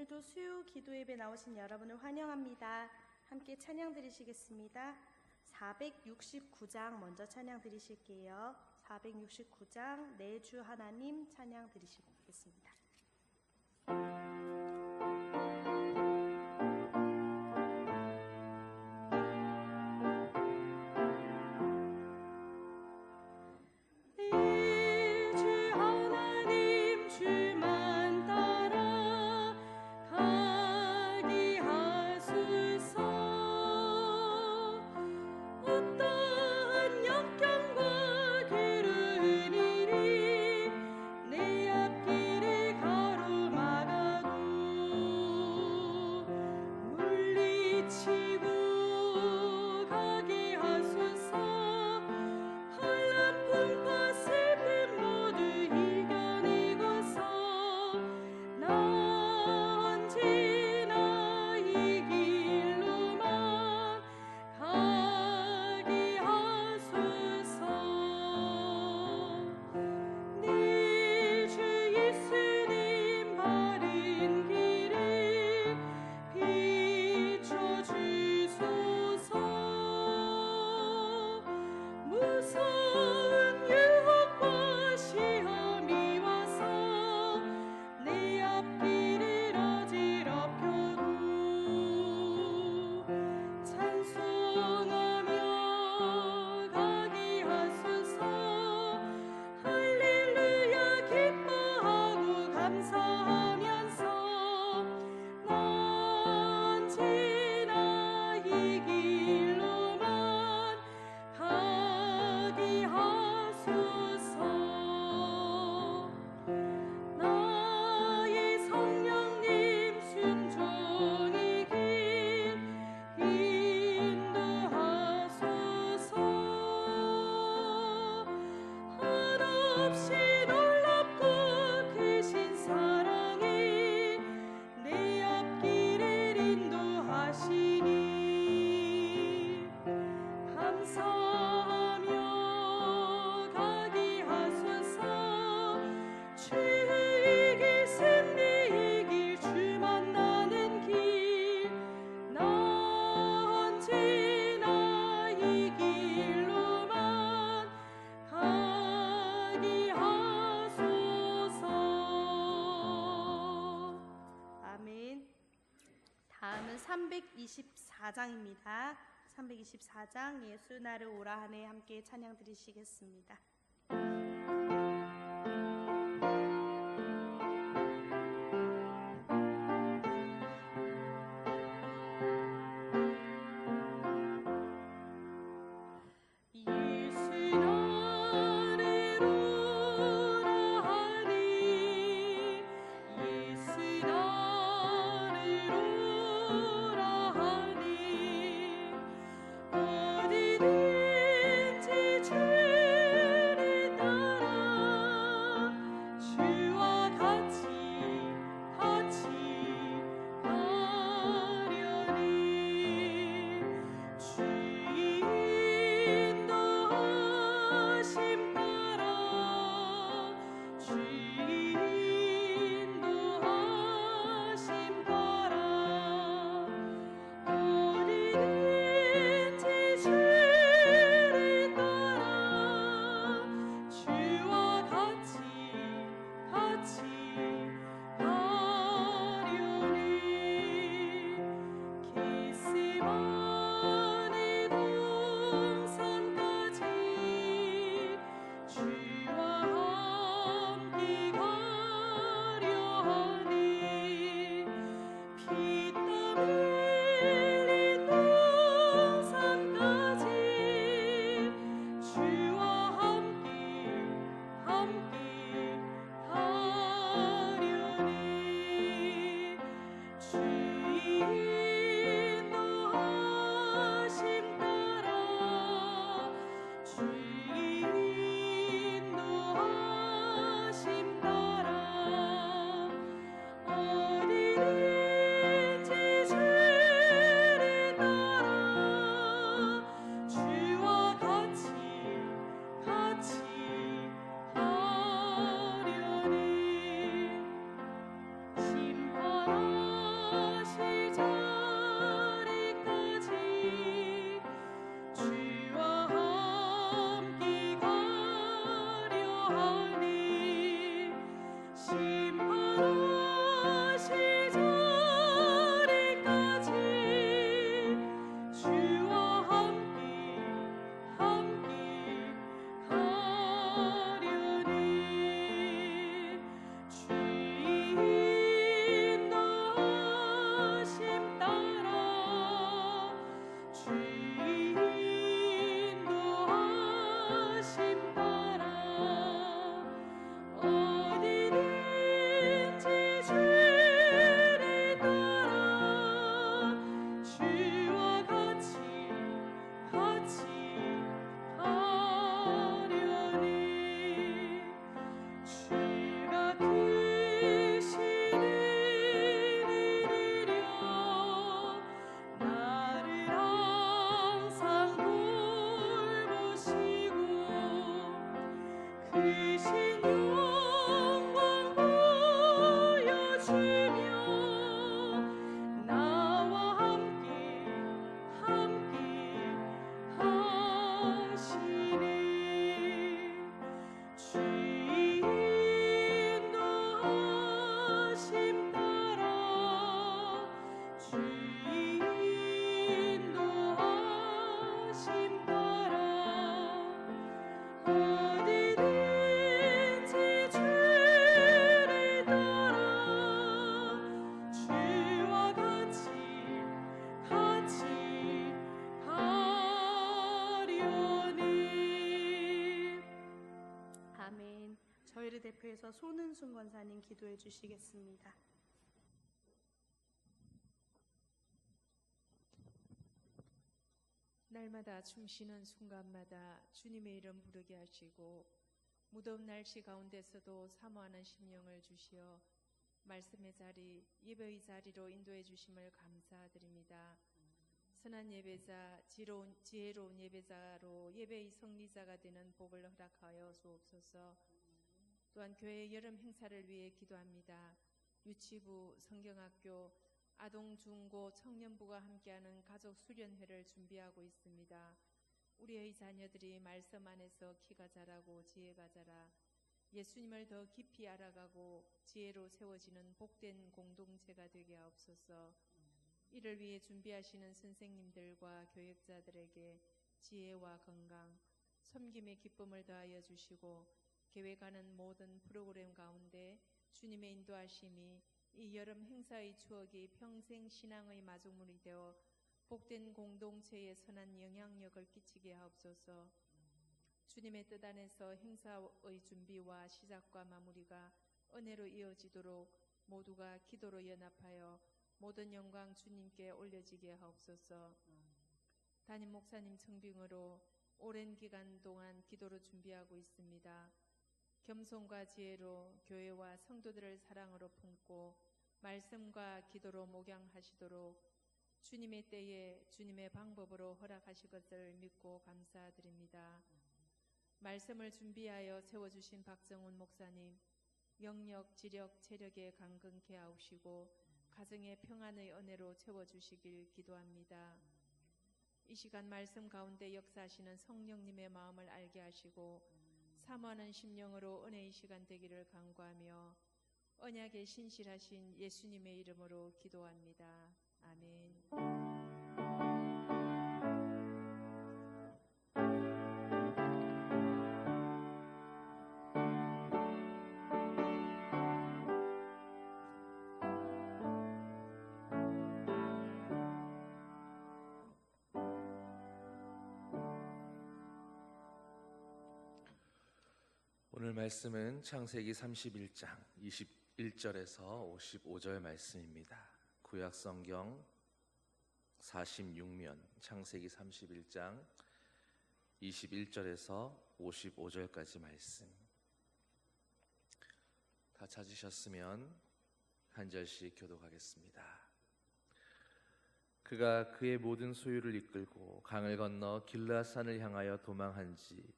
오늘도 수요 기도 예배 나오신 여러분을 환영합니다. 함께 찬양 드리시겠습니다. 469장 먼저 찬양 드리실게요. 469장 내 주 하나님 찬양 드리시겠습니다. 다음은 324장입니다. 324장 예수 나를 오라 하네 함께 찬양 드리시겠습니다. 주와 함께 손은순 권사님 기도해 주시겠습니다. 날마다 숨쉬는 순간마다 주님의 이름 부르게 하시고 무더운 날씨 가운데서도 사모하는 심령을 주시어 말씀의 자리, 예배의 자리로 인도해 주심을 감사드립니다. 선한 예배자, 지혜로운 예배자로 예배의 성리자가 되는 복을 허락하여 주옵소서. 또한 교회 여름 행사를 위해 기도합니다. 유치부, 성경학교, 아동, 중고, 청년부가 함께하는 가족 수련회를 준비하고 있습니다. 우리의 자녀들이 말씀 안에서 키가 자라고 지혜가 자라 예수님을 더 깊이 알아가고 지혜로 세워지는 복된 공동체가 되게 하옵소서. 이를 위해 준비하시는 선생님들과 교역자들에게 지혜와 건강, 섬김의 기쁨을 더하여 주시고 계획하는 모든 프로그램 가운데 주님의 인도하심이 이 여름 행사의 추억이 평생 신앙의 마중물이 되어 복된 공동체에 선한 영향력을 끼치게 하옵소서. 주님의 뜻 안에서 행사의 준비와 시작과 마무리가 은혜로 이어지도록 모두가 기도로 연합하여 모든 영광 주님께 올려지게 하옵소서. 담임 목사님 청빙으로 오랜 기간 동안 기도로 준비하고 있습니다. 겸손과 지혜로 교회와 성도들을 사랑으로 품고 말씀과 기도로 목양하시도록 주님의 때에 주님의 방법으로 허락하실 것을 믿고 감사드립니다. 말씀을 준비하여 세워주신 박정훈 목사님, 영력, 지력, 체력에 강건케 하옵시고 가정의 평안의 은혜로 채워주시길 기도합니다. 이 시간 말씀 가운데 역사하시는 성령님의 마음을 알게 하시고 사모하는 심령으로 은혜의 시간 되기를 간구하며 언약에 신실하신 예수님의 이름으로 기도합니다. 아멘. 오늘 말씀은 창세기 31장 21절에서 55절 말씀입니다. 구약 성경 46면 창세기 31장 21절에서 55절까지 말씀. 다 찾으셨으면 한 절씩 교독하겠습니다. 그가 그의 모든 소유를 이끌고 강을 건너 길르앗산을 향하여 도망한지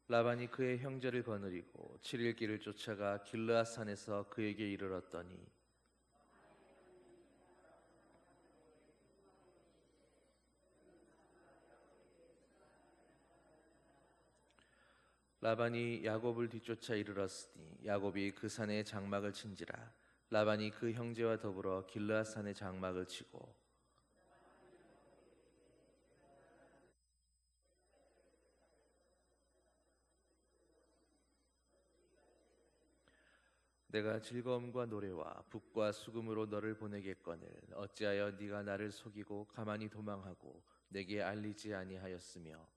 라반이 그의 형제를 거느리고 7일 길을 쫓아가 길르앗산에서 그에게 이르렀더니 라반이 야곱을 뒤쫓아 이르렀으니 야곱이 그 산에 장막을 친지라. 라반이 그 형제와 더불어 길르앗산에 장막을 치고 내가 즐거움과 노래와 북과 수금으로 너를 보내겠거늘 어찌하여 네가 나를 속이고 가만히 도망하고 내게 알리지 아니하였으며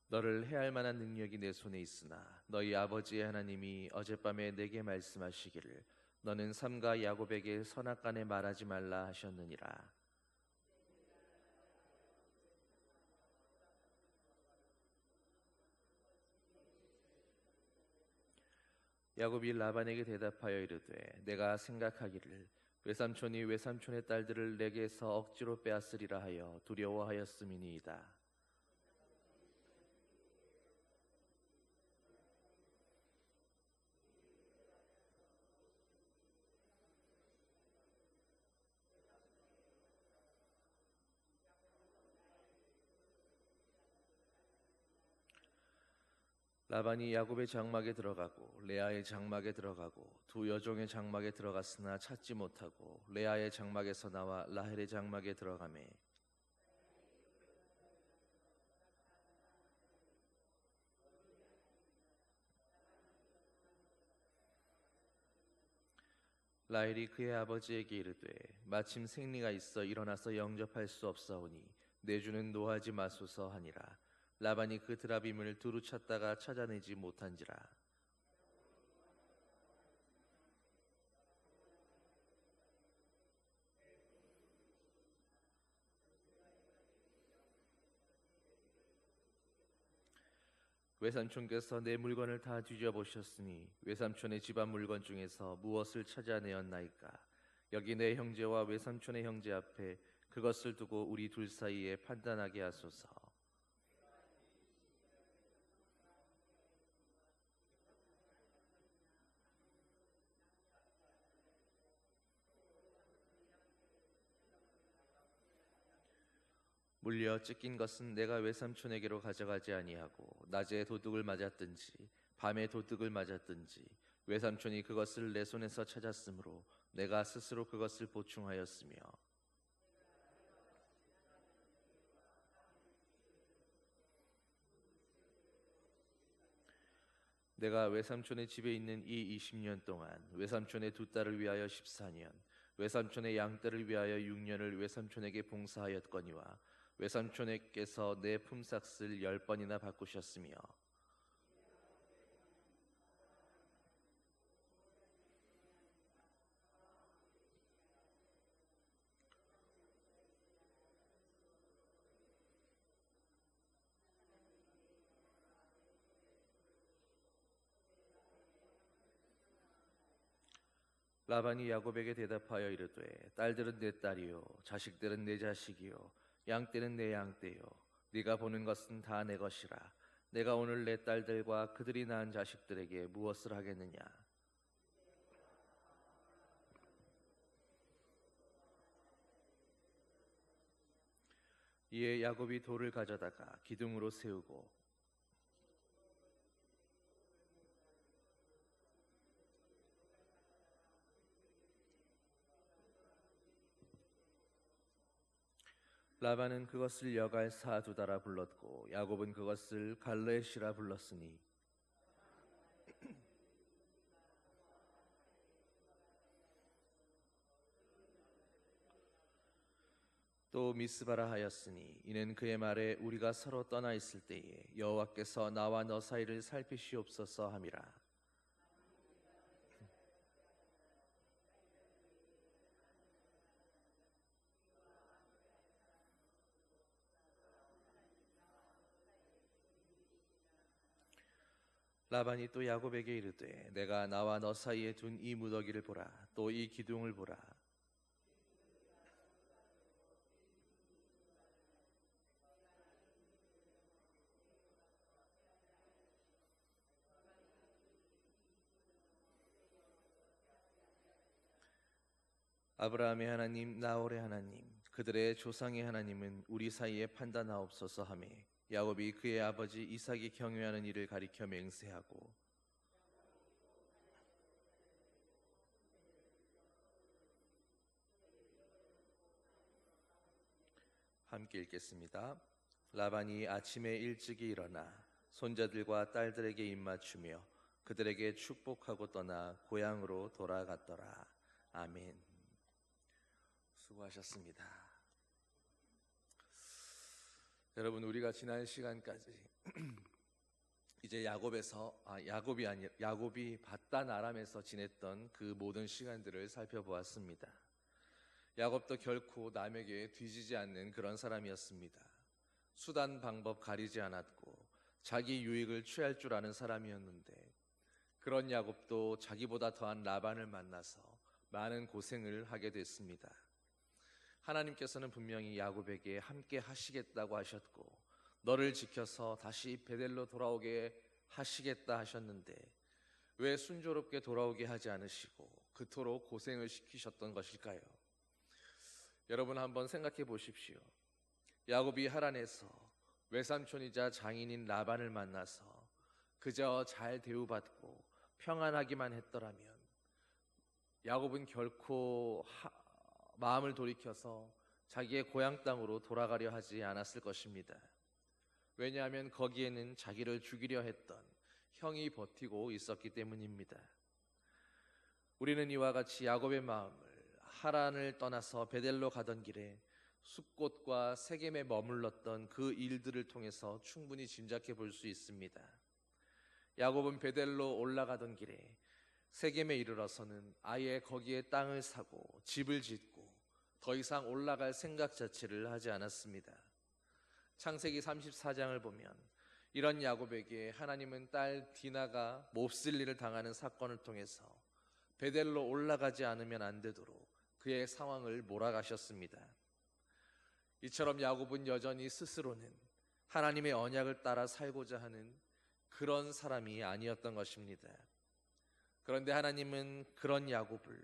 너를 해할 만한 능력이 내 손에 있으나 너희 아버지의 하나님이 어젯밤에 내게 말씀하시기를 너는 삼가 야곱에게 선악간에 말하지 말라 하셨느니라. 야곱이 라반에게 대답하여 이르되 내가 생각하기를 외삼촌이 외삼촌의 딸들을 내게서 억지로 빼앗으리라 하여 두려워하였음이니이다. 라반이 야곱의 장막에 들어가고 레아의 장막에 들어가고 두 여종의 장막에 들어갔으나 찾지 못하고 레아의 장막에서 나와 라헬의 장막에 들어가매 라헬이 그의 아버지에게 이르되 마침 생리가 있어 일어나서 영접할 수 없사오니 내 주는 노하지 마소서 하니라. 라반이 그 드라빔을 두루 찾다가 찾아내지 못한지라. 외삼촌께서 내 물건을 다 뒤져보셨으니 외삼촌의 집안 물건 중에서 무엇을 찾아내었나이까? 여기 내 형제와 외삼촌의 형제 앞에 그것을 두고 우리 둘 사이에 판단하게 하소서. 물려 찢긴 것은 내가 외삼촌에게로 가져가지 아니하고 낮에 도둑을 맞았든지 밤에 도둑을 맞았든지 외삼촌이 그것을 내 손에서 찾았으므로 내가 스스로 그것을 보충하였으며 내가 외삼촌의 집에 있는 이 20년 동안 외삼촌의 두 딸을 위하여 14년 외삼촌의 양딸을 위하여 6년을 외삼촌에게 봉사하였거니와 외삼촌에게서 내 품삯을 10번이나 바꾸셨으며 라반이 야곱에게 대답하여 이르되 딸들은 내 딸이요 자식들은 내 자식이요 양떼는 내 양떼요 네가 보는 것은 다 내 것이라. 내가 오늘 내 딸들과 그들이 낳은 자식들에게 무엇을 하겠느냐? 이에 야곱이 돌을 가져다가 기둥으로 세우고 라반은 그것을 여갈 사두다라 불렀고 야곱은 그것을 갈레시라 불렀으니 또 미스바라 하였으니 이는 그의 말에 우리가 서로 떠나 있을 때에 여호와께서 나와 너 사이를 살피시옵소서 함이라. 라반이 또 야곱에게 이르되 내가 나와 너 사이에 둔 이 무더기를 보라. 또 이 기둥을 보라. 아브라함의 하나님 나홀의 하나님 그들의 조상의 하나님은 우리 사이에 판단하옵소서 하며 야곱이 그의 아버지 이삭이 경유하는 일을 가리켜 맹세하고 함께 읽겠습니다. 라반이 아침에 일찍이 일어나 손자들과 딸들에게 입맞추며 그들에게 축복하고 떠나 고향으로 돌아갔더라. 아멘. 수고하셨습니다. 여러분 우리가 지난 시간까지 이제 야곱이 밧단 아람에서 지냈던 그 모든 시간들을 살펴보았습니다. 야곱도 결코 남에게 뒤지지 않는 그런 사람이었습니다. 수단 방법 가리지 않았고 자기 유익을 취할 줄 아는 사람이었는데 그런 야곱도 자기보다 더한 라반을 만나서 많은 고생을 하게 됐습니다. 하나님께서는 분명히 야곱에게 함께 하시겠다고 하셨고 너를 지켜서 다시 베델로 돌아오게 하시겠다 하셨는데 왜 순조롭게 돌아오게 하지 않으시고 그토록 고생을 시키셨던 것일까요? 여러분 한번 생각해 보십시오. 야곱이 하란에서 외삼촌이자 장인인 라반을 만나서 그저 잘 대우받고 평안하기만 했더라면 야곱은 결코 마음을 돌이켜서 자기의 고향 땅으로 돌아가려 하지 않았을 것입니다. 왜냐하면 거기에는 자기를 죽이려 했던 형이 버티고 있었기 때문입니다. 우리는 이와 같이 야곱의 마음을 하란을 떠나서 베델로 가던 길에 숲곳과 세겜에 머물렀던 그 일들을 통해서 충분히 짐작해 볼 수 있습니다. 야곱은 베델로 올라가던 길에 세겜에 이르러서는 아예 거기에 땅을 사고 집을 짓고 더 이상 올라갈 생각 자체를 하지 않았습니다. 창세기 34장을 보면 이런 야곱에게 하나님은 딸 디나가 몹쓸 일을 당하는 사건을 통해서 베델로 올라가지 않으면 안 되도록 그의 상황을 몰아가셨습니다. 이처럼 야곱은 여전히 스스로는 하나님의 언약을 따라 살고자 하는 그런 사람이 아니었던 것입니다. 그런데 하나님은 그런 야곱을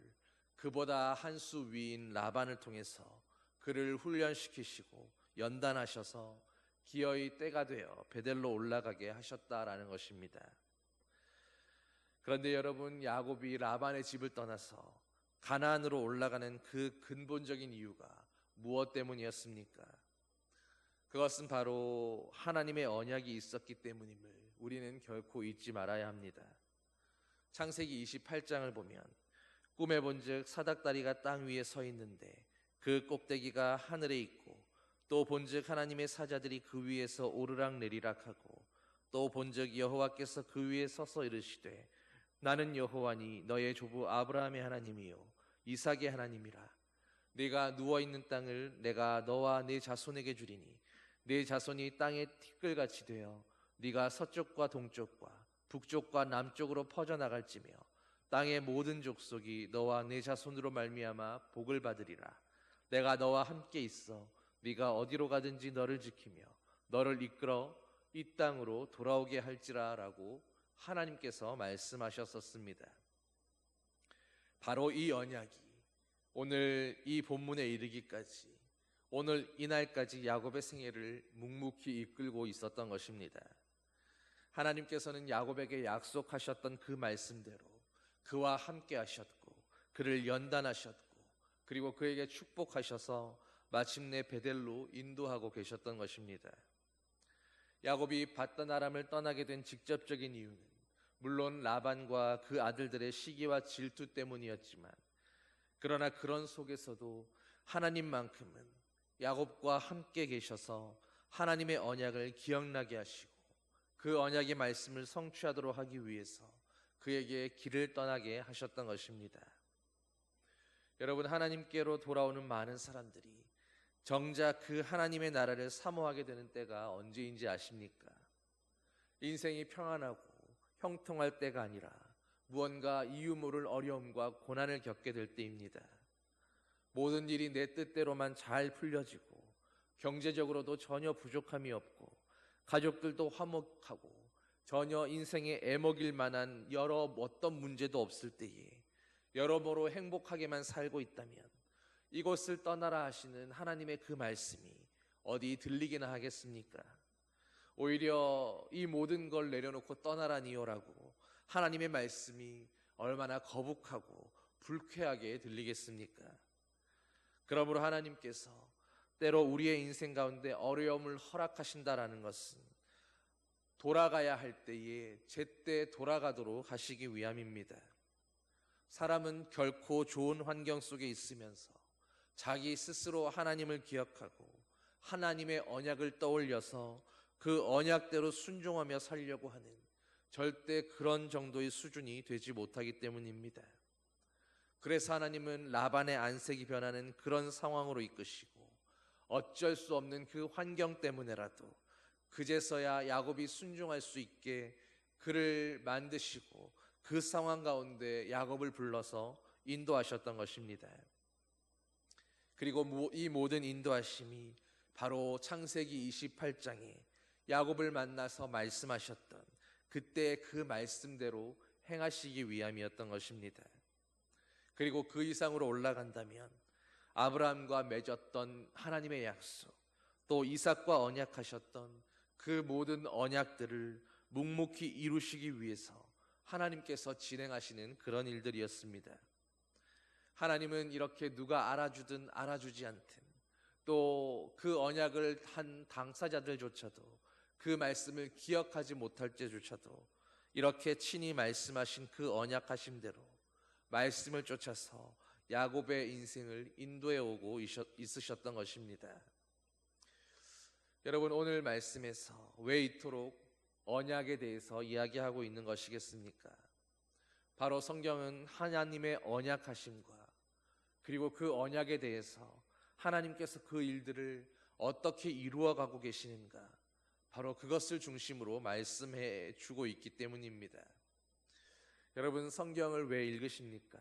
그보다 한 수 위인 라반을 통해서 그를 훈련시키시고 연단하셔서 기어이 때가 되어 베델로 올라가게 하셨다라는 것입니다. 그런데 여러분, 야곱이 라반의 집을 떠나서 가나안으로 올라가는 그 근본적인 이유가 무엇 때문이었습니까? 그것은 바로 하나님의 언약이 있었기 때문임을 우리는 결코 잊지 말아야 합니다. 창세기 28장을 보면 꿈에 본즉 사닥다리가 땅 위에 서 있는데 그 꼭대기가 하늘에 있고 또 본즉 하나님의 사자들이 그 위에서 오르락내리락 하고 또 본즉 여호와께서 그 위에 서서 이르시되 나는 여호와니 너의 조부 아브라함의 하나님이요 이삭의 하나님이라. 네가 누워있는 땅을 내가 너와 네 자손에게 주리니 네 자손이 땅의 티끌같이 되어 네가 서쪽과 동쪽과 북쪽과 남쪽으로 퍼져나갈지며 땅의 모든 족속이 너와 네 자손으로 말미암아 복을 받으리라. 내가 너와 함께 있어 네가 어디로 가든지 너를 지키며 너를 이끌어 이 땅으로 돌아오게 할지라 라고 하나님께서 말씀하셨었습니다. 바로 이 언약이 오늘 이 본문에 이르기까지 오늘 이날까지 야곱의 생애를 묵묵히 이끌고 있었던 것입니다. 하나님께서는 야곱에게 약속하셨던 그 말씀대로 그와 함께 하셨고 그를 연단하셨고 그리고 그에게 축복하셔서 마침내 베델로 인도하고 계셨던 것입니다. 야곱이 밧단 아람을 떠나게 된 직접적인 이유는 물론 라반과 그 아들들의 시기와 질투 때문이었지만 그러나 그런 속에서도 하나님만큼은 야곱과 함께 계셔서 하나님의 언약을 기억나게 하시고 그 언약의 말씀을 성취하도록 하기 위해서 그에게 길을 떠나게 하셨던 것입니다. 여러분, 하나님께로 돌아오는 많은 사람들이 정작 그 하나님의 나라를 사모하게 되는 때가 언제인지 아십니까? 인생이 평안하고 형통할 때가 아니라 무언가 이유 모를 어려움과 고난을 겪게 될 때입니다. 모든 일이 내 뜻대로만 잘 풀려지고 경제적으로도 전혀 부족함이 없고 가족들도 화목하고 전혀 인생에 애먹일 만한 어떤 문제도 없을 때에 여러모로 행복하게만 살고 있다면 이곳을 떠나라 하시는 하나님의 그 말씀이 어디 들리기나 하겠습니까? 오히려 이 모든 걸 내려놓고 떠나라니요라고 하나님의 말씀이 얼마나 거북하고 불쾌하게 들리겠습니까? 그러므로 하나님께서 때로 우리의 인생 가운데 어려움을 허락하신다라는 것은 돌아가야 할 때에 제때 돌아가도록 하시기 위함입니다. 사람은 결코 좋은 환경 속에 있으면서 자기 스스로 하나님을 기억하고 하나님의 언약을 떠올려서 그 언약대로 순종하며 살려고 하는 절대 그런 정도의 수준이 되지 못하기 때문입니다. 그래서 하나님은 라반의 안색이 변하는 그런 상황으로 이끄시고 어쩔 수 없는 그 환경 때문에라도 그제서야 야곱이 순종할 수 있게 그를 만드시고 그 상황 가운데 야곱을 불러서 인도하셨던 것입니다. 그리고 이 모든 인도하심이 바로 창세기 28장에 야곱을 만나서 말씀하셨던 그때 그 말씀대로 행하시기 위함이었던 것입니다. 그리고 그 이상으로 올라간다면 아브라함과 맺었던 하나님의 약속, 또 이삭과 언약하셨던 그 모든 언약들을 묵묵히 이루시기 위해서 하나님께서 진행하시는 그런 일들이었습니다. 하나님은 이렇게 누가 알아주든 알아주지 않든 또 그 언약을 한 당사자들조차도 그 말씀을 기억하지 못할 때조차도 이렇게 친히 말씀하신 그 언약하심대로 말씀을 쫓아서 야곱의 인생을 인도해 오고 있으셨던 것입니다. 여러분, 오늘 말씀에서 왜 이토록 언약에 대해서 이야기하고 있는 것이겠습니까? 바로 성경은 하나님의 언약하심과 그리고 그 언약에 대해서 하나님께서 그 일들을 어떻게 이루어가고 계시는가, 바로 그것을 중심으로 말씀해 주고 있기 때문입니다. 여러분, 성경을 왜 읽으십니까?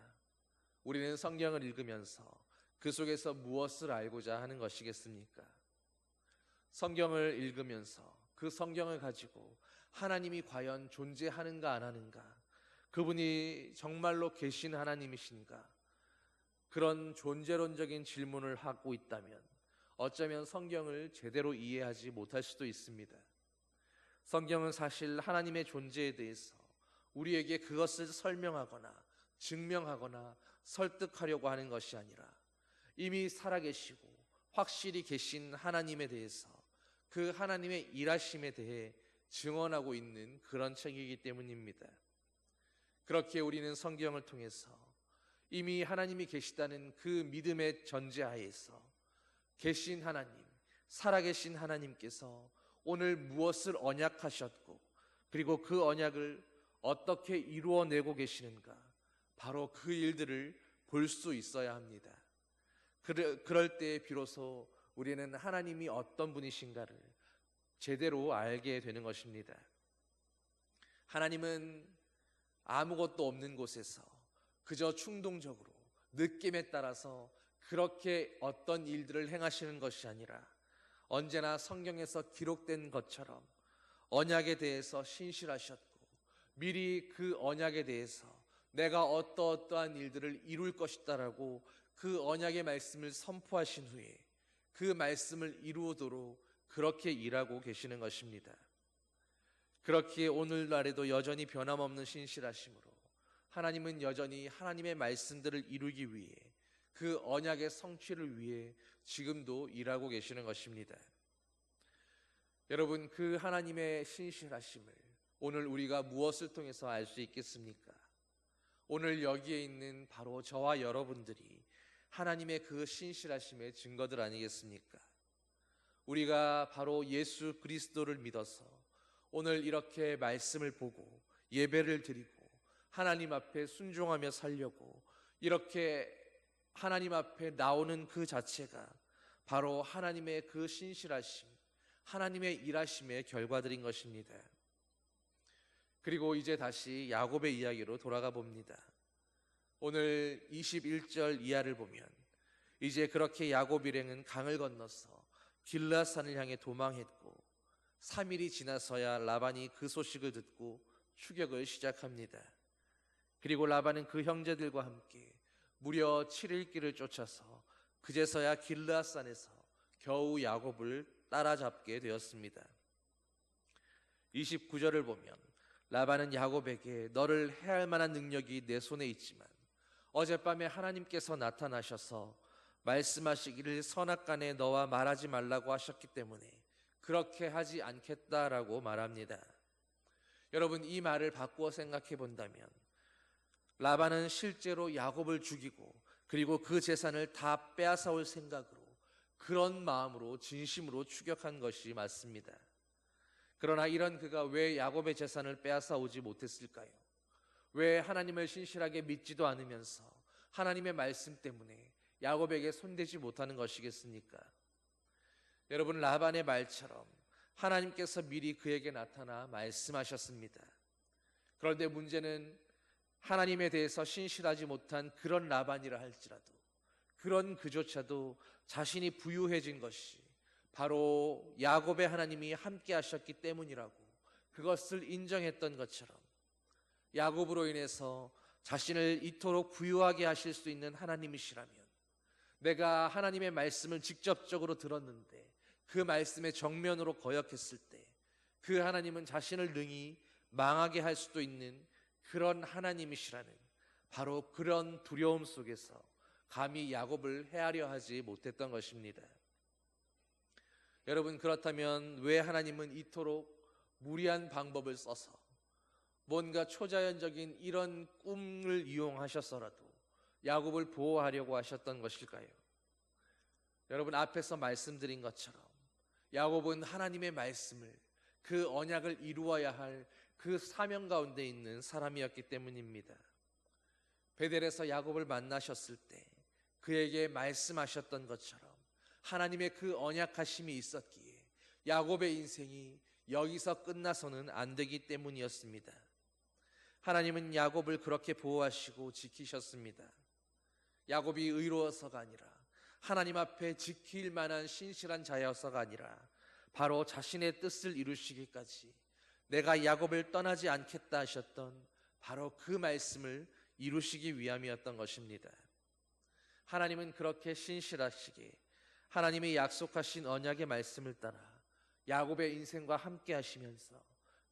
우리는 성경을 읽으면서 그 속에서 무엇을 알고자 하는 것이겠습니까? 성경을 읽으면서 그 성경을 가지고 하나님이 과연 존재하는가 안 하는가, 그분이 정말로 계신 하나님이신가, 그런 존재론적인 질문을 하고 있다면 어쩌면 성경을 제대로 이해하지 못할 수도 있습니다. 성경은 사실 하나님의 존재에 대해서 우리에게 그것을 설명하거나 증명하거나 설득하려고 하는 것이 아니라 이미 살아계시고 확실히 계신 하나님에 대해서, 그 하나님의 일하심에 대해 증언하고 있는 그런 책이기 때문입니다. 그렇게 우리는 성경을 통해서 이미 하나님이 계시다는 그 믿음의 전제하에서 계신 하나님, 살아계신 하나님께서 오늘 무엇을 언약하셨고 그리고 그 언약을 어떻게 이루어내고 계시는가, 바로 그 일들을 볼 수 있어야 합니다. 그럴 때 비로소 우리는 하나님이 어떤 분이신가를 제대로 알게 되는 것입니다. 하나님은 아무것도 없는 곳에서 그저 충동적으로 느낌에 따라서 그렇게 어떤 일들을 행하시는 것이 아니라 언제나 성경에서 기록된 것처럼 언약에 대해서 신실하셨고 미리 그 언약에 대해서 내가 어떠한 일들을 이룰 것이다라고 그 언약의 말씀을 선포하신 후에 그 말씀을 이루도록 그렇게 일하고 계시는 것입니다. 그렇기에 오늘날에도 여전히 변함없는 신실하심으로 하나님은 여전히 하나님의 말씀들을 이루기 위해 그 언약의 성취를 위해 지금도 일하고 계시는 것입니다. 여러분, 그 하나님의 신실하심을 오늘 우리가 무엇을 통해서 알 수 있겠습니까? 오늘 여기에 있는 바로 저와 여러분들이 하나님의 그 신실하심의 증거들 아니겠습니까? 우리가 바로 예수 그리스도를 믿어서 오늘 이렇게 말씀을 보고 예배를 드리고 하나님 앞에 순종하며 살려고 이렇게 하나님 앞에 나오는 그 자체가 바로 하나님의 그 신실하심, 하나님의 일하심의 결과들인 것입니다. 그리고 이제 다시 야곱의 이야기로 돌아가 봅니다. 오늘 21절 이하를 보면 이제 그렇게 야곱 일행은 강을 건너서 길르앗산을 향해 도망했고 3일이 지나서야 라반이 그 소식을 듣고 추격을 시작합니다. 그리고 라반은 그 형제들과 함께 무려 7일 길을 쫓아서 그제서야 길르앗산에서 겨우 야곱을 따라잡게 되었습니다. 29절을 보면 라반은 야곱에게 너를 해할 만한 능력이 내 손에 있지만 어젯밤에 하나님께서 나타나셔서 말씀하시기를 선악간에 너와 말하지 말라고 하셨기 때문에 그렇게 하지 않겠다라고 말합니다. 여러분, 이 말을 바꾸어 생각해 본다면 라반은 실제로 야곱을 죽이고 그리고 그 재산을 다 빼앗아올 생각으로, 그런 마음으로 진심으로 추격한 것이 맞습니다. 그러나 이런 그가 왜 야곱의 재산을 빼앗아 오지 못했을까요? 왜 하나님을 신실하게 믿지도 않으면서 하나님의 말씀 때문에 야곱에게 손대지 못하는 것이겠습니까? 여러분, 라반의 말처럼 하나님께서 미리 그에게 나타나 말씀하셨습니다. 그런데 문제는 하나님에 대해서 신실하지 못한 그런 라반이라 할지라도 그런 그조차도 자신이 부유해진 것이 바로 야곱의 하나님이 함께 하셨기 때문이라고 그것을 인정했던 것처럼 야곱으로 인해서 자신을 이토록 부유하게 하실 수 있는 하나님이시라면 내가 하나님의 말씀을 직접적으로 들었는데 그 말씀에 정면으로 거역했을 때 그 하나님은 자신을 능히 망하게 할 수도 있는 그런 하나님이시라는 바로 그런 두려움 속에서 감히 야곱을 해하려 하지 못했던 것입니다. 여러분, 그렇다면 왜 하나님은 이토록 무리한 방법을 써서 뭔가 초자연적인 이런 꿈을 이용하셔서라도 야곱을 보호하려고 하셨던 것일까요? 여러분, 앞에서 말씀드린 것처럼 야곱은 하나님의 말씀을, 그 언약을 이루어야 할 그 사명 가운데 있는 사람이었기 때문입니다. 베델에서 야곱을 만나셨을 때 그에게 말씀하셨던 것처럼 하나님의 그 언약하심이 있었기에 야곱의 인생이 여기서 끝나서는 안 되기 때문이었습니다. 하나님은 야곱을 그렇게 보호하시고 지키셨습니다. 야곱이 의로워서가 아니라 하나님 앞에 지킬 만한 신실한 자여서가 아니라 바로 자신의 뜻을 이루시기까지 내가 야곱을 떠나지 않겠다 하셨던 바로 그 말씀을 이루시기 위함이었던 것입니다. 하나님은 그렇게 신실하시게 하나님이 약속하신 언약의 말씀을 따라 야곱의 인생과 함께 하시면서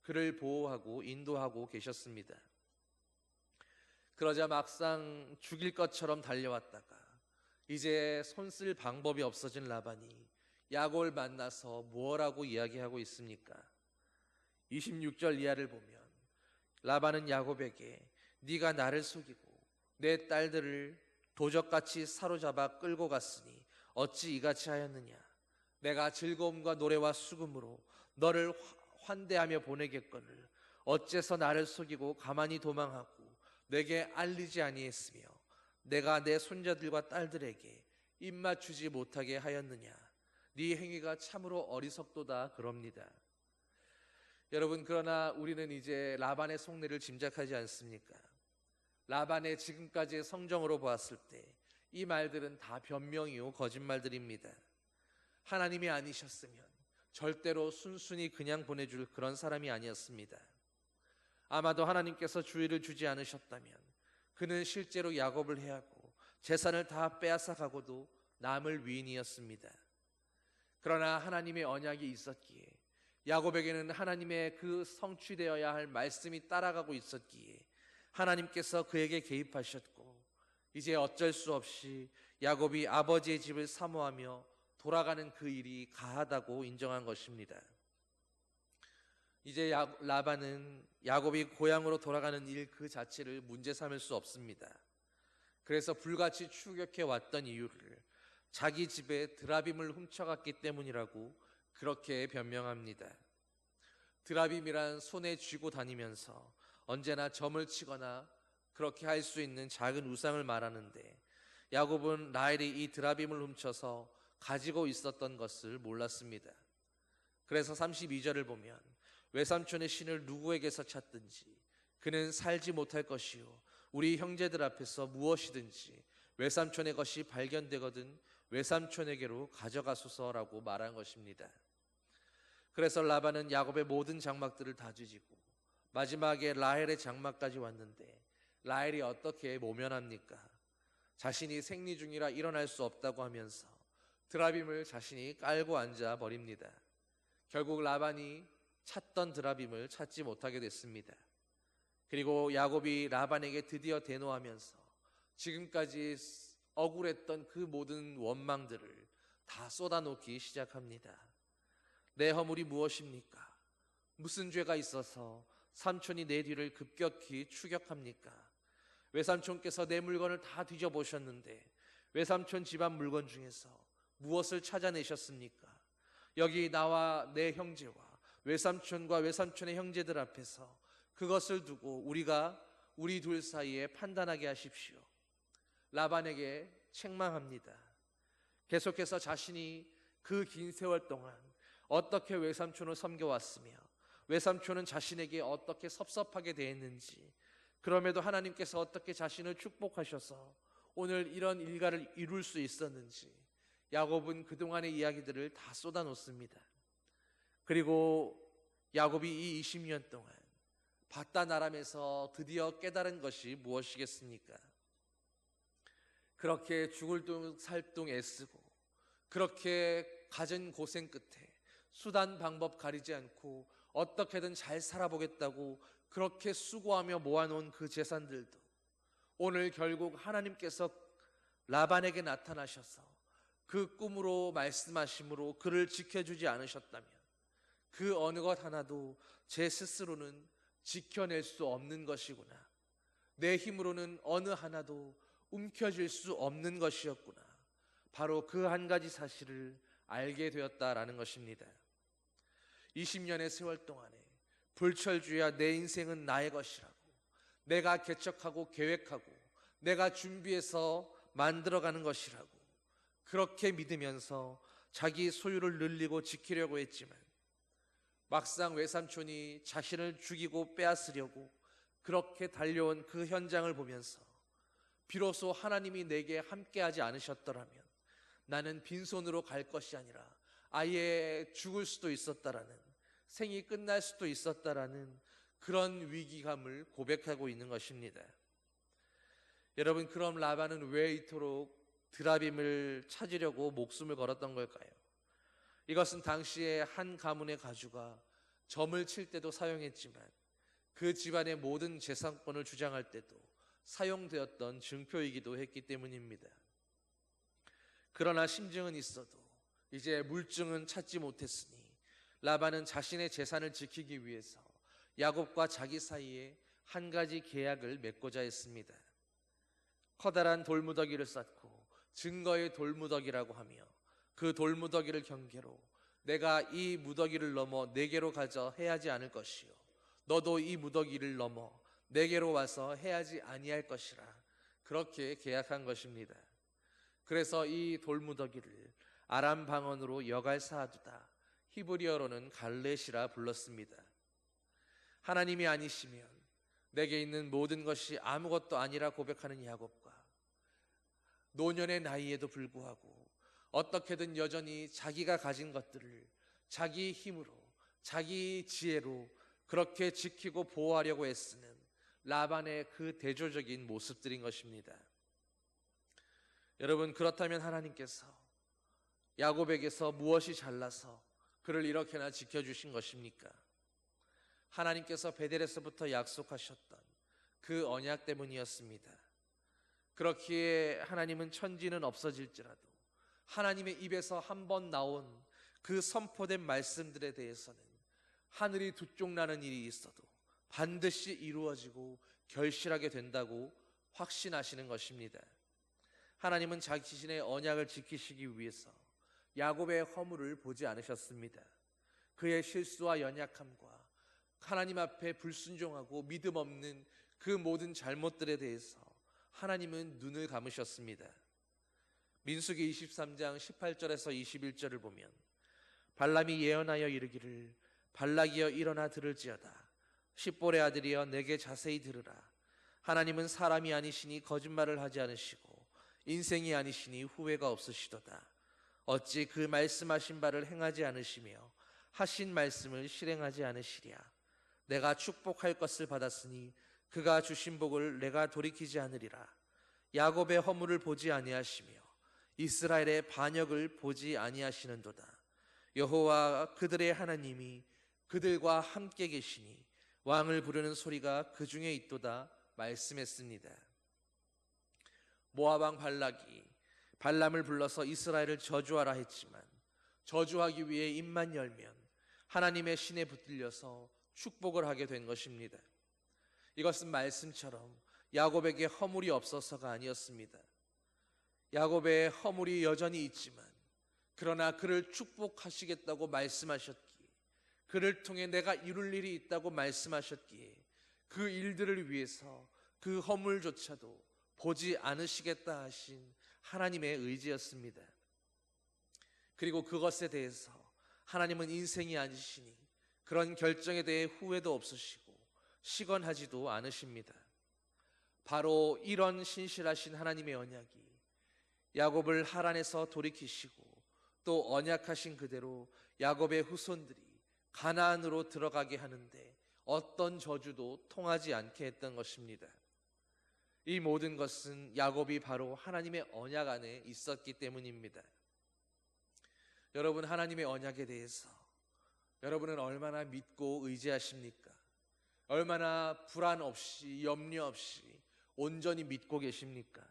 그를 보호하고 인도하고 계셨습니다. 그러자 막상 죽일 것처럼 달려왔다가 이제 손쓸 방법이 없어진 라반이 야곱을 만나서 뭐라고 이야기하고 있습니까? 26절 이하를 보면 라반은 야곱에게 네가 나를 속이고 내 딸들을 도적같이 사로잡아 끌고 갔으니 어찌 이같이 하였느냐? 내가 즐거움과 노래와 수금으로 너를 환대하며 보내겠거늘 어째서 나를 속이고 가만히 도망하고 내게 알리지 아니했으며 내가 내 손자들과 딸들에게 입맞추지 못하게 하였느냐? 네 행위가 참으로 어리석도다 그럽니다. 여러분, 그러나 우리는 이제 라반의 속내를 짐작하지 않습니까? 라반의 지금까지의 성정으로 보았을 때 이 말들은 다 변명이요 거짓말들입니다. 하나님이 아니셨으면 절대로 순순히 그냥 보내줄 그런 사람이 아니었습니다. 아마도 하나님께서 주의를 주지 않으셨다면 그는 실제로 야곱을 해하고 재산을 다 빼앗아 가고도 남을 위인이었습니다. 그러나 하나님의 언약이 있었기에 야곱에게는 하나님의 그 성취되어야 할 말씀이 따라가고 있었기에 하나님께서 그에게 개입하셨고 이제 어쩔 수 없이 야곱이 아버지의 집을 사모하며 돌아가는 그 일이 가하다고 인정한 것입니다. 이제 라반은 야곱이 고향으로 돌아가는 일 그 자체를 문제 삼을 수 없습니다. 그래서 불같이 추격해 왔던 이유를 자기 집에 드라빔을 훔쳐갔기 때문이라고 그렇게 변명합니다. 드라빔이란 손에 쥐고 다니면서 언제나 점을 치거나 그렇게 할 수 있는 작은 우상을 말하는데 야곱은 라헬이 이 드라빔을 훔쳐서 가지고 있었던 것을 몰랐습니다. 그래서 32절을 보면 외삼촌의 신을 누구에게서 찾든지 그는 살지 못할 것이요 우리 형제들 앞에서 무엇이든지 외삼촌의 것이 발견되거든 외삼촌에게로 가져가소서라고 말한 것입니다. 그래서 라반은 야곱의 모든 장막들을 다 뒤지고 마지막에 라헬의 장막까지 왔는데 라헬이 어떻게 모면합니까? 자신이 생리 중이라 일어날 수 없다고 하면서 드라빔을 자신이 깔고 앉아 버립니다. 결국 라반이 찾던 드라빔을 찾지 못하게 됐습니다. 그리고 야곱이 라반에게 드디어 대노하면서 지금까지 억울했던 그 모든 원망들을 다 쏟아놓기 시작합니다. 내 허물이 무엇입니까? 무슨 죄가 있어서 삼촌이 내 뒤를 급격히 추격합니까? 외삼촌께서 내 물건을 다 뒤져보셨는데 외삼촌 집안 물건 중에서 무엇을 찾아내셨습니까? 여기 나와 내 형제와 외삼촌과 외삼촌의 형제들 앞에서 그것을 두고 우리 둘 사이에 판단하게 하십시오. 라반에게 책망합니다. 계속해서 자신이 그 긴 세월 동안 어떻게 외삼촌을 섬겨왔으며 외삼촌은 자신에게 어떻게 섭섭하게 대했는지, 그럼에도 하나님께서 어떻게 자신을 축복하셔서 오늘 이런 일가를 이룰 수 있었는지 야곱은 그동안의 이야기들을 다 쏟아놓습니다. 그리고 야곱이 이 20년 동안 바단 아람에서 드디어 깨달은 것이 무엇이겠습니까? 그렇게 죽을 둥 살 둥 애쓰고 그렇게 갖은 고생 끝에 수단 방법 가리지 않고 어떻게든 잘 살아보겠다고 그렇게 수고하며 모아놓은 그 재산들도 오늘 결국 하나님께서 라반에게 나타나셔서 그 꿈으로 말씀하심으로 그를 지켜주지 않으셨다면 그 어느 것 하나도 제 스스로는 지켜낼 수 없는 것이구나. 내 힘으로는 어느 하나도 움켜쥘 수 없는 것이었구나. 바로 그 한 가지 사실을 알게 되었다라는 것입니다. 20년의 세월 동안에 불철주야 내 인생은 나의 것이라고, 내가 개척하고 계획하고 내가 준비해서 만들어가는 것이라고 그렇게 믿으면서 자기 소유를 늘리고 지키려고 했지만, 막상 외삼촌이 자신을 죽이고 빼앗으려고 그렇게 달려온 그 현장을 보면서 비로소 하나님이 내게 함께하지 않으셨더라면 나는 빈손으로 갈 것이 아니라 아예 죽을 수도 있었다라는, 생이 끝날 수도 있었다라는 그런 위기감을 고백하고 있는 것입니다. 여러분, 그럼 라반은 왜 이토록 드라빔을 찾으려고 목숨을 걸었던 걸까요? 이것은 당시에 한 가문의 가주가 점을 칠 때도 사용했지만 그 집안의 모든 재산권을 주장할 때도 사용되었던 증표이기도 했기 때문입니다. 그러나 심증은 있어도 이제 물증은 찾지 못했으니 라반은 자신의 재산을 지키기 위해서 야곱과 자기 사이에 한 가지 계약을 맺고자 했습니다. 커다란 돌무더기를 쌓고 증거의 돌무더기라고 하며 그 돌무더기를 경계로 내가 이 무더기를 넘어 내게로 가져 해하지 않을 것이요 너도 이 무더기를 넘어 내게로 와서 해하지 아니할 것이라, 그렇게 계약한 것입니다. 그래서 이 돌무더기를 아람 방언으로 여갈사하두다, 히브리어로는 갈렛이라 불렀습니다. 하나님이 아니시면 내게 있는 모든 것이 아무것도 아니라 고백하는 야곱과 노년의 나이에도 불구하고 어떻게든 여전히 자기가 가진 것들을 자기 힘으로, 자기 지혜로 그렇게 지키고 보호하려고 애쓰는 라반의 그 대조적인 모습들인 것입니다. 여러분, 그렇다면 하나님께서 야곱에게서 무엇이 잘나서 그를 이렇게나 지켜주신 것입니까? 하나님께서 베델에서부터 약속하셨던 그 언약 때문이었습니다. 그렇기에 하나님은 천지는 없어질지라도 하나님의 입에서 한 번 나온 그 선포된 말씀들에 대해서는 하늘이 두 쪽 나는 일이 있어도 반드시 이루어지고 결실하게 된다고 확신하시는 것입니다. 하나님은 자신의 언약을 지키시기 위해서 야곱의 허물을 보지 않으셨습니다. 그의 실수와 연약함과 하나님 앞에 불순종하고 믿음 없는 그 모든 잘못들에 대해서 하나님은 눈을 감으셨습니다. 민수기 23장 18절에서 21절을 보면 발람이 예언하여 이르기를 발락이여 일어나 들을지어다. 십볼의 아들이여 내게 자세히 들으라. 하나님은 사람이 아니시니 거짓말을 하지 않으시고 인생이 아니시니 후회가 없으시도다. 어찌 그 말씀하신 바를 행하지 않으시며 하신 말씀을 실행하지 않으시랴. 내가 축복할 것을 받았으니 그가 주신 복을 내가 돌이키지 않으리라. 야곱의 허물을 보지 아니하시며 이스라엘의 반역을 보지 아니하시는도다. 여호와 그들의 하나님이 그들과 함께 계시니 왕을 부르는 소리가 그 중에 있도다 말씀했습니다. 모압 왕 발락이 발람을 불러서 이스라엘을 저주하라 했지만 저주하기 위해 입만 열면 하나님의 신에 붙들려서 축복을 하게 된 것입니다. 이것은 말씀처럼 야곱에게 허물이 없어서가 아니었습니다. 야곱의 허물이 여전히 있지만 그러나 그를 축복하시겠다고 말씀하셨기에, 그를 통해 내가 이룰 일이 있다고 말씀하셨기에 그 일들을 위해서 그 허물조차도 보지 않으시겠다 하신 하나님의 의지였습니다. 그리고 그것에 대해서 하나님은 인생이 아니시니 그런 결정에 대해 후회도 없으시고 시건하지도 않으십니다. 바로 이런 신실하신 하나님의 언약이 야곱을 하란에서 돌이키시고 또 언약하신 그대로 야곱의 후손들이 가나안으로 들어가게 하는데 어떤 저주도 통하지 않게 했던 것입니다. 이 모든 것은 야곱이 바로 하나님의 언약 안에 있었기 때문입니다. 여러분, 하나님의 언약에 대해서 여러분은 얼마나 믿고 의지하십니까? 얼마나 불안 없이 염려 없이 온전히 믿고 계십니까?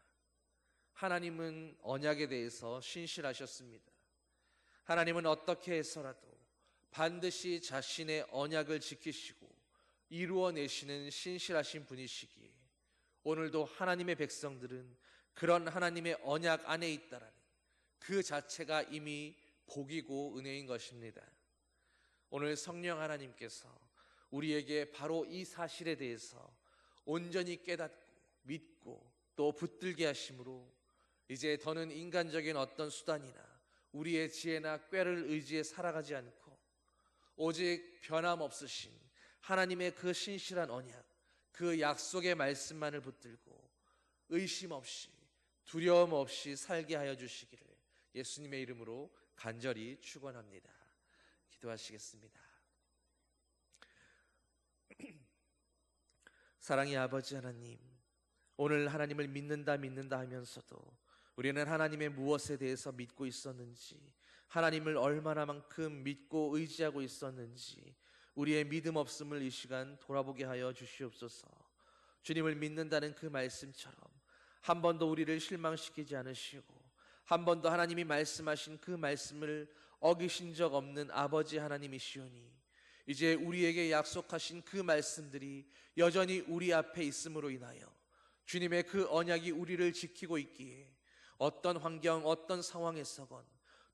하나님은 언약에 대해서 신실하셨습니다. 하나님은 어떻게 해서라도 반드시 자신의 언약을 지키시고 이루어내시는 신실하신 분이시기에 오늘도 하나님의 백성들은 그런 하나님의 언약 안에 있다라는 그 자체가 이미 복이고 은혜인 것입니다. 오늘 성령 하나님께서 우리에게 바로 이 사실에 대해서 온전히 깨닫고 믿고 또 붙들게 하심으로 이제 더는 인간적인 어떤 수단이나 우리의 지혜나 꾀를 의지해 살아가지 않고 오직 변함없으신 하나님의 그 신실한 언약, 그 약속의 말씀만을 붙들고 의심 없이 두려움 없이 살게 하여 주시기를 예수님의 이름으로 간절히 축원합니다. 기도하시겠습니다. 사랑의 아버지 하나님, 오늘 하나님을 믿는다 하면서도 우리는 하나님의 무엇에 대해서 믿고 있었는지, 하나님을 얼마나만큼 믿고 의지하고 있었는지 우리의 믿음 없음을 이 시간 돌아보게 하여 주시옵소서. 주님을 믿는다는 그 말씀처럼 한 번도 우리를 실망시키지 않으시고 한 번도 하나님이 말씀하신 그 말씀을 어기신 적 없는 아버지 하나님이시오니 이제 우리에게 약속하신 그 말씀들이 여전히 우리 앞에 있음으로 인하여 주님의 그 언약이 우리를 지키고 있기에 어떤 환경, 어떤 상황에서건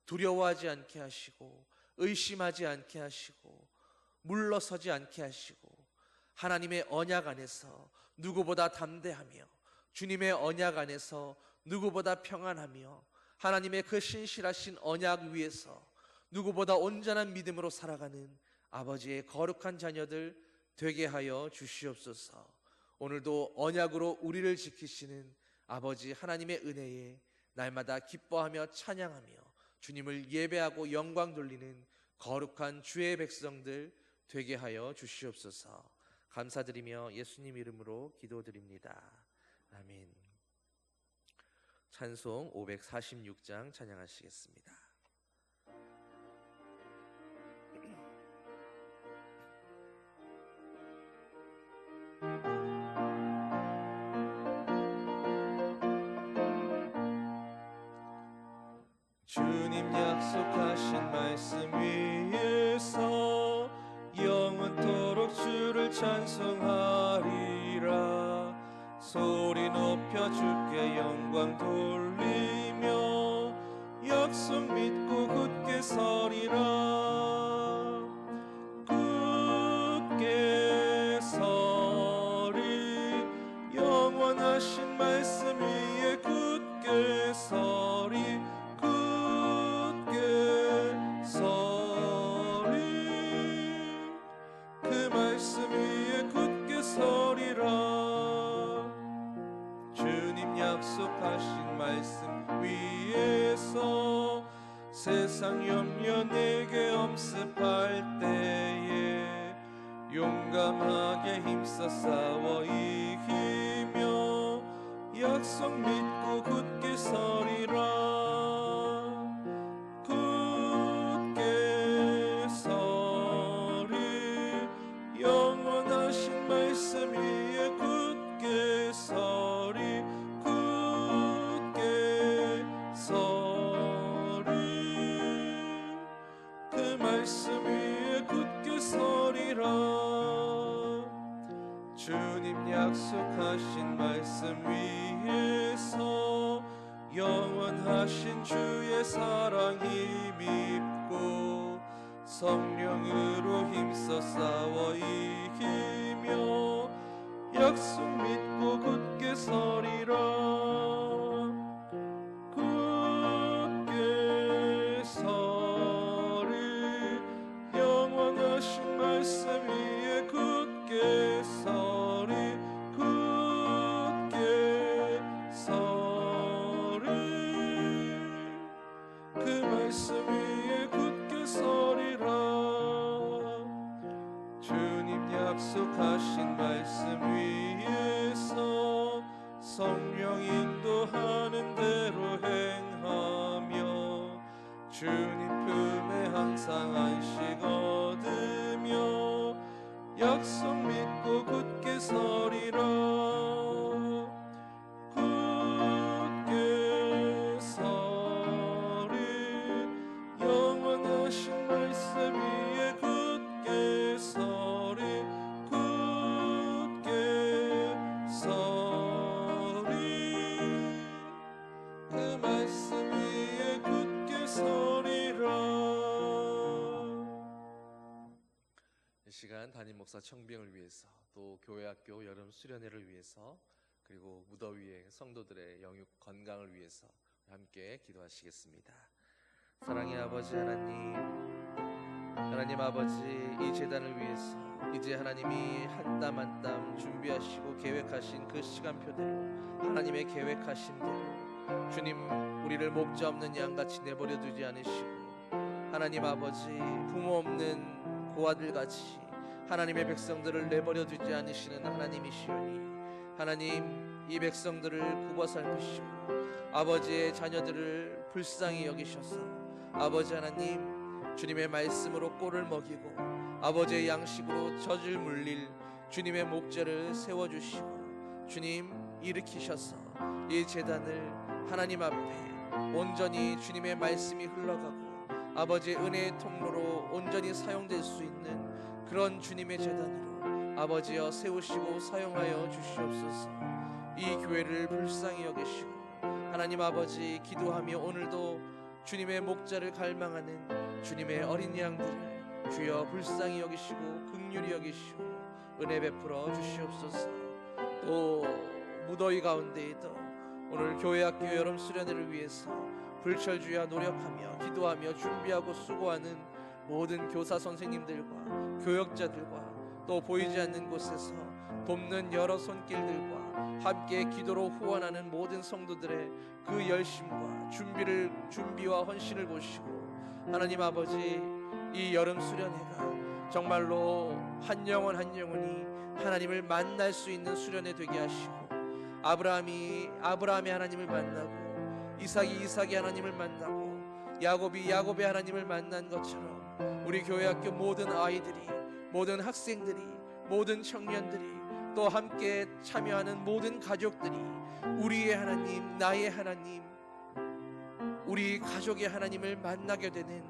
두려워하지 않게 하시고 의심하지 않게 하시고 물러서지 않게 하시고 하나님의 언약 안에서 누구보다 담대하며 주님의 언약 안에서 누구보다 평안하며 하나님의 그 신실하신 언약 위에서 누구보다 온전한 믿음으로 살아가는 아버지의 거룩한 자녀들 되게 하여 주시옵소서. 오늘도 언약으로 우리를 지키시는 아버지 하나님의 은혜에 날마다 기뻐하며 찬양하며 주님을 예배하고 영광 돌리는 거룩한 주의 백성들 되게 하여 주시옵소서. 감사드리며 예수님 이름으로 기도드립니다. 아멘. 찬송 546장 찬양하시겠습니다. 주님 약속하신 말씀 위에서 영원토록 주를 찬송하리라. 소리 높여 주께 영광 돌리며 약속 믿고 굳게 서리라. 굳게 서리 영원하신 말씀 위에 굳게 서리. 그 말씀 위에 굳게 서리라. 주님 약속하신 말씀 위에서 세상 염려 내게 엄습할 때에 용감하게 힘써 싸워 이기며 약속 믿고 굳게 서리라. 영원하신 말씀 위에 굳게 서리. 굳게 서리 그 말씀 위에 굳게 서리라. 주님 약속하신 말씀 위에서 영원하신 주의 사랑 힘입고 성령으로 힘써 싸워 이기며 약속 믿고 굳게 서리라. 굳게 서리 영원하신 말씀 위에 굳게 서리. 굳게 서리 그 말씀 위에 굳게 서리라. 주님 약속하신 말씀 위에서 성령 인도하는 대로 행하며 주님 품에 항상 안식 얻으며 약속 믿고 굳게 서리라. 굳게 서리 영원하신 말씀 위에 굳게 서리. 굳게 시간 담임 목사 청빙을 위해서, 또 교회학교 여름 수련회를 위해서, 그리고 무더위에 성도들의 영육 건강을 위해서 함께 기도하시겠습니다. 사랑의 아버지 하나님, 하나님 아버지, 이 재단을 위해서 이제 하나님이 한 땀 한 땀 준비하시고 계획하신 그 시간표대로, 하나님의 계획하신 대로 주님, 우리를 목자 없는 양같이 내버려 두지 않으시고, 하나님 아버지, 부모 없는 고아들같이 하나님의 백성들을 내버려 두지 않으시는 하나님이시오니, 하나님, 이 백성들을 굽어 살피시고 아버지의 자녀들을 불쌍히 여기셔서 아버지 하나님, 주님의 말씀으로 꼴을 먹이고 아버지의 양식으로 젖을 물릴 주님의 목자를 세워주시고, 주님 일으키셔서 이 재단을 하나님 앞에 온전히 주님의 말씀이 흘러가고 아버지의 은혜의 통로로 온전히 사용될 수 있는 그런 주님의 재단으로 아버지여 세우시고 사용하여 주시옵소서. 이 교회를 불쌍히 여기시고 하나님 아버지, 기도하며 오늘도 주님의 목자를 갈망하는 주님의 어린 양들을 주여 불쌍히 여기시고 긍휼히 여기시고 은혜 베풀어 주시옵소서. 또 무더위 가운데에도 오늘 교회학교 여름 수련회를 위해서 불철주야 노력하며 기도하며 준비하고 수고하는 모든 교사 선생님들과 교역자들과 또 보이지 않는 곳에서 돕는 여러 손길들과 함께 기도로 후원하는 모든 성도들의 그 열심과 준비와 헌신을 보시고, 하나님 아버지, 이 여름 수련회가 정말로 한 영혼 한 영혼이 하나님을 만날 수 있는 수련회 되게 하시고, 아브라함의 하나님을 만나고 이삭이 하나님을 만나고 야곱이 야곱의 하나님을 만난 것처럼 우리 교회학교 모든 아이들이, 모든 학생들이, 모든 청년들이, 또 함께 참여하는 모든 가족들이 우리의 하나님, 나의 하나님, 우리 가족의 하나님을 만나게 되는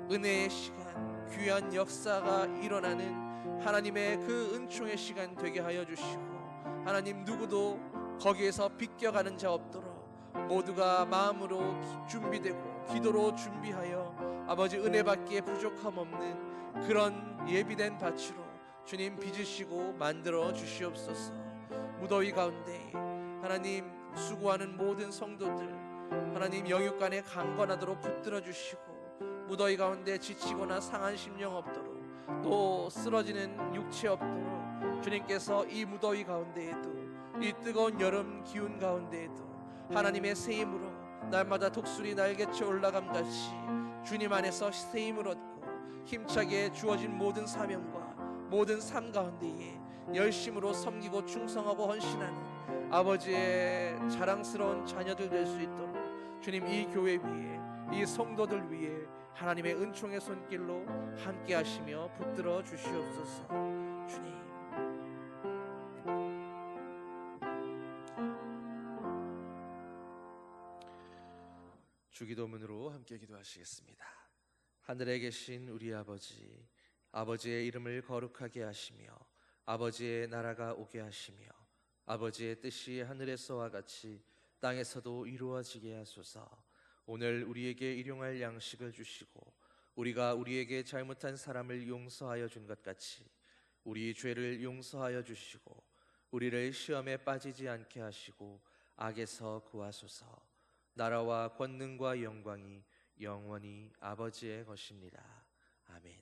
은혜의 시간, 귀한 역사가 일어나는 하나님의 그 은총의 시간 되게 하여 주시고, 하나님, 누구도 거기에서 비껴가는 자 없도록 모두가 마음으로 준비되고 기도로 준비하여 아버지 은혜 받기에 부족함 없는 그런 예비된 밭으로 주님 빚으시고 만들어 주시옵소서. 무더위 가운데 하나님 수고하는 모든 성도들, 하나님 영육간에 강건하도록 붙들어 주시고, 무더위 가운데 지치거나 상한 심령 없도록, 또 쓰러지는 육체 없도록 주님께서 이 무더위 가운데에도, 이 뜨거운 여름 기운 가운데에도 하나님의 새 힘으로 날마다 독수리 날개쳐 올라감 같이 주님 안에서 새 힘을 얻고 힘차게 주어진 모든 사명과 모든 삶 가운데에 열심으로 섬기고 충성하고 헌신하는 아버지의 자랑스러운 자녀들 될 수 있도록 주님, 이 교회 위에, 이 성도들 위에 하나님의 은총의 손길로 함께 하시며 붙들어 주시옵소서. 주님, 주기도문으로 함께 기도하시겠습니다. 하늘에 계신 우리 아버지, 아버지의 이름을 거룩하게 하시며 아버지의 나라가 오게 하시며 아버지의 뜻이 하늘에서와 같이 땅에서도 이루어지게 하소서. 오늘 우리에게 일용할 양식을 주시고 우리가 우리에게 잘못한 사람을 용서하여 준 것 같이 우리 죄를 용서하여 주시고 우리를 시험에 빠지지 않게 하시고 악에서 구하소서. 나라와 권능과 영광이 영원히 아버지의 것입니다. 아멘.